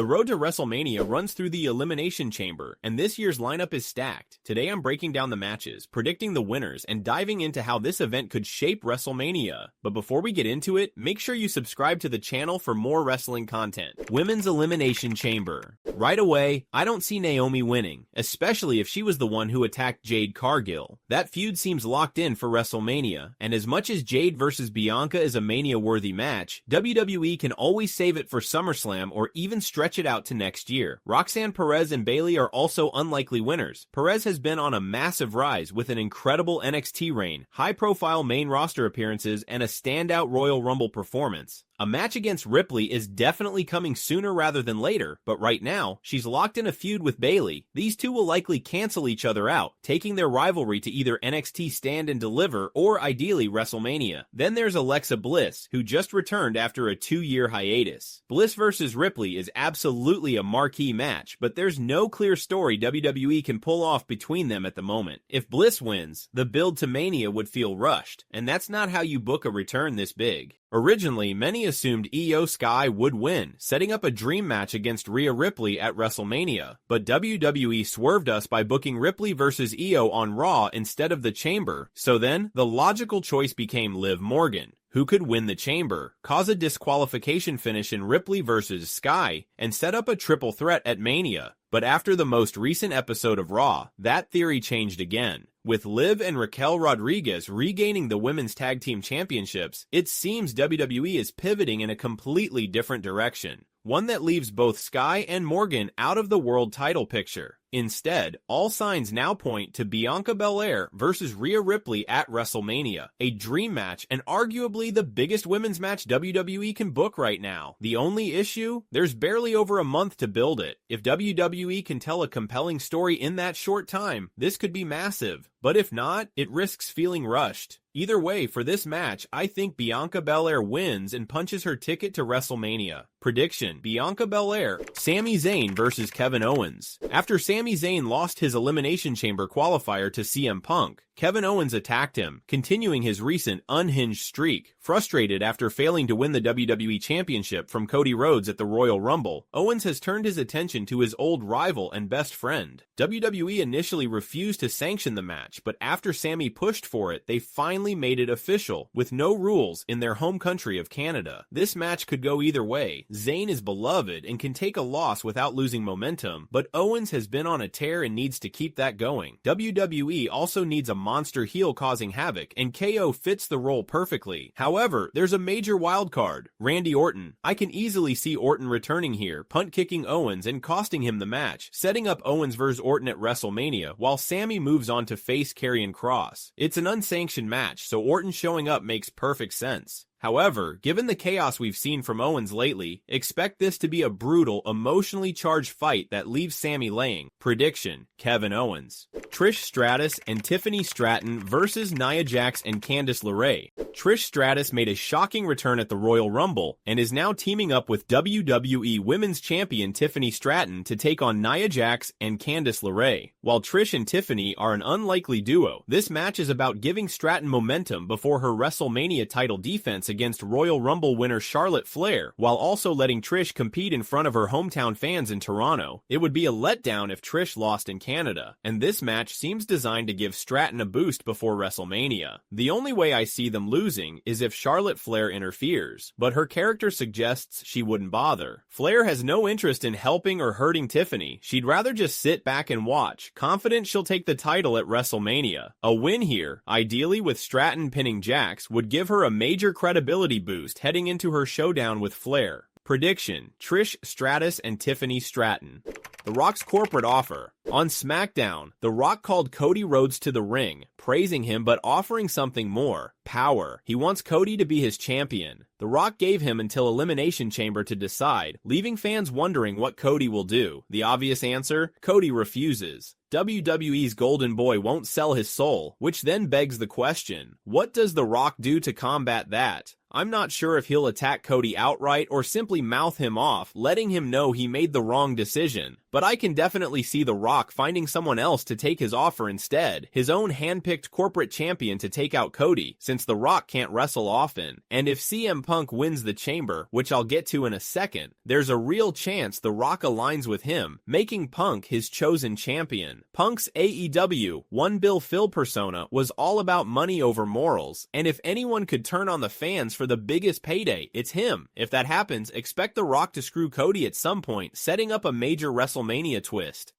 The road to WrestleMania runs through the Elimination Chamber, and this year's lineup is stacked. Today I'm breaking down the matches, predicting the winners, and diving into how this event could shape WrestleMania. But before we get into it, make sure you subscribe to the channel for more wrestling content. Women's Elimination Chamber. Right away, I don't see Naomi winning, especially if she was the one who attacked Jade Cargill. That feud seems locked in for WrestleMania, and as much as Jade versus Bianca is a Mania-worthy match, WWE can always save it for SummerSlam or even stretch it out to next year. Roxanne Perez and Bayley are also unlikely winners. Perez has been on a massive rise with an incredible NXT reign, high-profile main roster appearances, and a standout Royal Rumble performance. A match against Ripley is definitely coming sooner rather than later, but right now, she's locked in a feud with Bayley. These two will likely cancel each other out, taking their rivalry to either NXT Stand and Deliver or ideally WrestleMania. Then there's Alexa Bliss, who just returned after a 2-year hiatus. Bliss versus Ripley is absolutely a marquee match, but there's no clear story WWE can pull off between them at the moment. If Bliss wins, the build to Mania would feel rushed, and that's not how you book a return this big. Originally, many assumed Io Sky would win, setting up a dream match against Rhea Ripley at WrestleMania, but WWE swerved us by booking Ripley versus Io on Raw instead of the Chamber, so then, the logical choice became Liv Morgan, who could win the Chamber, cause a disqualification finish in Ripley versus Sky, and set up a triple threat at Mania. But after the most recent episode of Raw, that theory changed again. With Liv and Raquel Rodriguez regaining the Women's Tag Team Championships, it seems WWE is pivoting in a completely different direction, one that leaves both Sky and Morgan out of the world title picture. Instead, all signs now point to Bianca Belair versus Rhea Ripley at WrestleMania, a dream match and arguably the biggest women's match WWE can book right now. The only issue? There's barely over a month to build it. If WWE can tell a compelling story in that short time, this could be massive. But if not, it risks feeling rushed. Either way, for this match, I think Bianca Belair wins and punches her ticket to WrestleMania. Prediction: Bianca Belair, Sami Zayn versus Kevin Owens. After Sami Zayn lost his Elimination Chamber qualifier to CM Punk, Kevin Owens attacked him, continuing his recent unhinged streak. Frustrated after failing to win the WWE Championship from Cody Rhodes at the Royal Rumble, Owens has turned his attention to his old rival and best friend. WWE initially refused to sanction the match, but after Sami pushed for it, they finally made it official, with no rules, in their home country of Canada. This match could go either way. Zayn is beloved and can take a loss without losing momentum, but Owens has been on a tear and needs to keep that going. WWE also needs a monster heel causing havoc, and KO fits the role perfectly. However, there's a major wildcard, Randy Orton. I can easily see Orton returning here, punt-kicking Owens and costing him the match, setting up Owens vs. Orton at WrestleMania, while Sami moves on to face Karrion Kross. It's an unsanctioned match, so Orton showing up makes perfect sense. However, given the chaos we've seen from Owens lately, expect this to be a brutal, emotionally charged fight that leaves Sami laying. Prediction: Kevin Owens. Trish Stratus and Tiffany Stratton versus Nia Jax and Candice LeRae. Trish Stratus made a shocking return at the Royal Rumble and is now teaming up with WWE Women's Champion Tiffany Stratton to take on Nia Jax and Candice LeRae. While Trish and Tiffany are an unlikely duo, this match is about giving Stratton momentum before her WrestleMania title defense against Royal Rumble winner Charlotte Flair, while also letting Trish compete in front of her hometown fans in Toronto. It would be a letdown if Trish lost in Canada, and this match seems designed to give Stratton a boost before WrestleMania. The only way I see them losing is if Charlotte Flair interferes, but her character suggests she wouldn't bother. Flair has no interest in helping or hurting Tiffany. She'd rather just sit back and watch, confident she'll take the title at WrestleMania. A win here, ideally with Stratton pinning Jax, would give her a major credibility boost heading into her showdown with Flair. Prediction: Trish Stratus and Tiffany Stratton. The Rock's corporate offer. On SmackDown, The Rock called Cody Rhodes to the ring, praising him but offering something more: power. He wants Cody to be his champion. The Rock gave him until Elimination Chamber to decide, leaving fans wondering what Cody will do. The obvious answer? Cody refuses. WWE's Golden Boy won't sell his soul, which then begs the question, what does The Rock do to combat that? I'm not sure if he'll attack Cody outright or simply mouth him off, letting him know he made the wrong decision. but I can definitely see The Rock finding someone else to take his offer instead, his own handpicked corporate champion to take out Cody, since The Rock can't wrestle often. And if CM Punk wins the Chamber, which I'll get to in a second, there's a real chance The Rock aligns with him, making Punk his chosen champion. Punk's AEW One Bill Phil persona was all about money over morals, and if anyone could turn on the fans for the biggest payday, it's him. If that happens, expect The Rock to screw Cody at some point, setting up a major WrestleMania twist.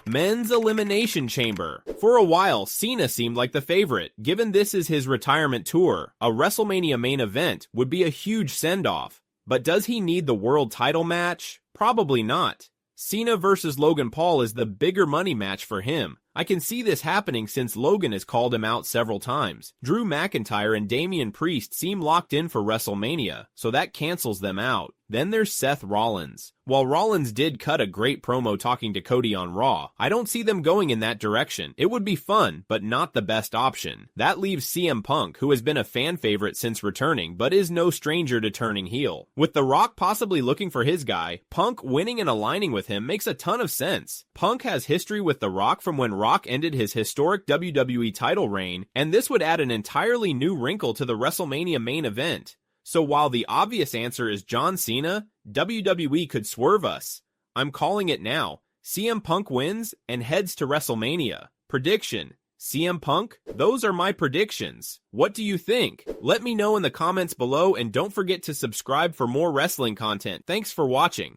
Men's Elimination Chamber. For a while, Cena seemed like the favorite. Given this is his retirement tour, a WrestleMania main event would be a huge send-off. But does he need the world title match? Probably not. Cena versus Logan Paul is the bigger money match for him. I can see this happening since Logan has called him out several times. Drew McIntyre and Damian Priest seem locked in for WrestleMania, so that cancels them out. Then there's Seth Rollins. While Rollins did cut a great promo talking to Cody on Raw, I don't see them going in that direction. It would be fun, but not the best option. That leaves CM Punk, who has been a fan favorite since returning, but is no stranger to turning heel. With The Rock possibly looking for his guy, Punk winning and aligning with him makes a ton of sense. Punk has history with The Rock from when Rock ended his historic WWE title reign, and this would add an entirely new wrinkle to the WrestleMania main event. So while the obvious answer is John Cena, WWE could swerve us. I'm calling it now. CM Punk wins and heads to WrestleMania. Prediction: CM Punk? Those are my predictions. What do you think? Let me know in the comments below, and don't forget to subscribe for more wrestling content. Thanks for watching.